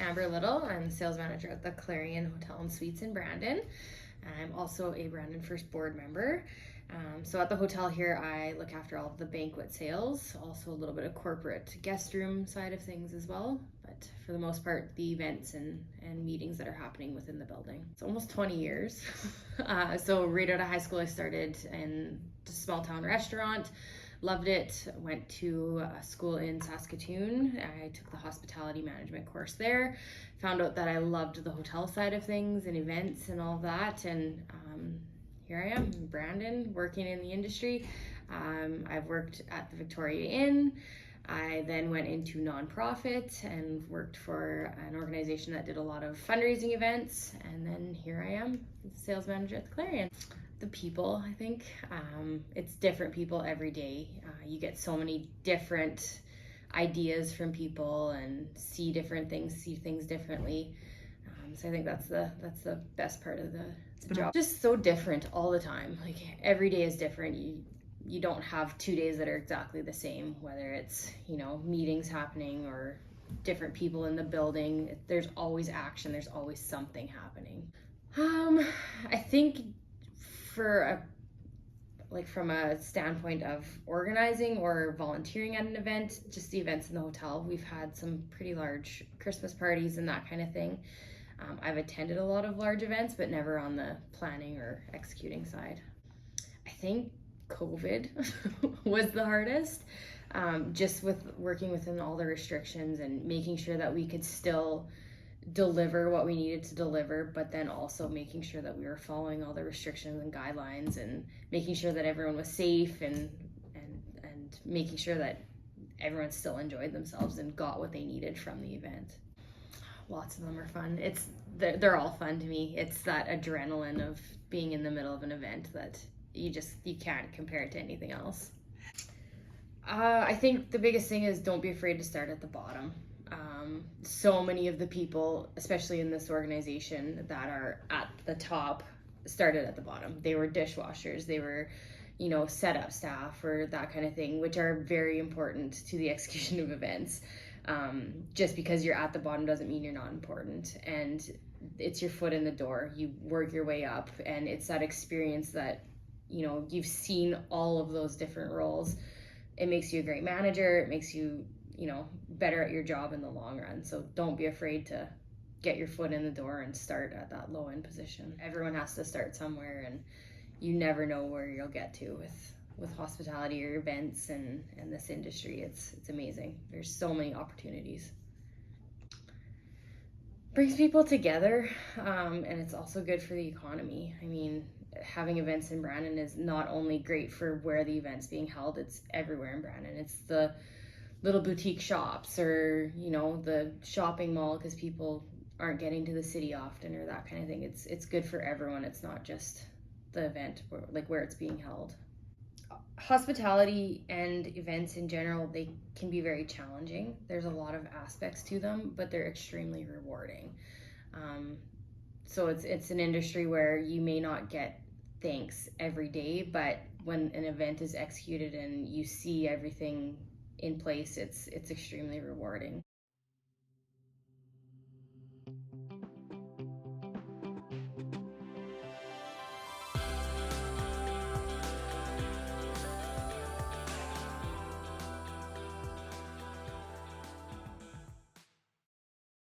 Amber Little. I'm the sales manager at the Clarion Hotel and Suites in Brandon. I'm also a Brandon First board member. So at the hotel here, I look after all of the banquet sales, also a little bit of corporate guest room side of things as well. But for the most part, the events and meetings that are happening within the building. It's almost 20 years. So right out of high school, I started in a small town restaurant. Loved it. Went to a school in Saskatoon. I took the hospitality management course there. Found out that I loved the hotel side of things and events and all of that. And here I am in Brandon, working in the industry. I've worked at the Victoria Inn. I then went into nonprofit and worked for an organization that did a lot of fundraising events. And then here I am, sales manager at the Clarion. The people, I think. It's different people every day. You get so many different ideas from people and see different things, see things differently. So I think that's the best part of the job. Just so different all the time. Like every day is different. You don't have 2 days that are exactly the same, whether it's, meetings happening or different people in the building. There's always action, there's always something happening. I think from a standpoint of organizing or volunteering at an event, just the events in the hotel, we've had some pretty large Christmas parties and that kind of thing. I've attended a lot of large events, but never on the planning or executing side. I think COVID was the hardest, just with working within all the restrictions and making sure that we could still deliver what we needed to deliver, but then also making sure that we were following all the restrictions and guidelines and making sure that everyone was safe and making sure that everyone still enjoyed themselves and got what they needed from the event. Lots of them are fun. They're all fun to me. It's that adrenaline of being in the middle of an event that you can't compare it to anything else. I think the biggest thing is don't be afraid to start at the bottom. So many of the people, especially in this organization, that are at the top started at the bottom. They were dishwashers, they were, setup staff or that kind of thing, which are very important to the execution of events. Just because you're at the bottom doesn't mean you're not important. And it's your foot in the door. You work your way up, and it's that experience that, you've seen all of those different roles. It makes you a great manager. It makes you, better at your job in the long run. So don't be afraid to get your foot in the door and start at that low end position. Everyone has to start somewhere, and you never know where you'll get to with hospitality or events and this industry. It's amazing. There's so many opportunities. Brings people together, and it's also good for the economy. I mean, having events in Brandon is not only great for where the event's being held, it's everywhere in Brandon. It's the little boutique shops or, the shopping mall because people aren't getting to the city often or that kind of thing. It's good for everyone. It's not just the event or where it's being held. Hospitality and events in general, they can be very challenging. There's a lot of aspects to them, but they're extremely rewarding. So it's an industry where you may not get thanks every day, but when an event is executed and you see everything in place, it's extremely rewarding.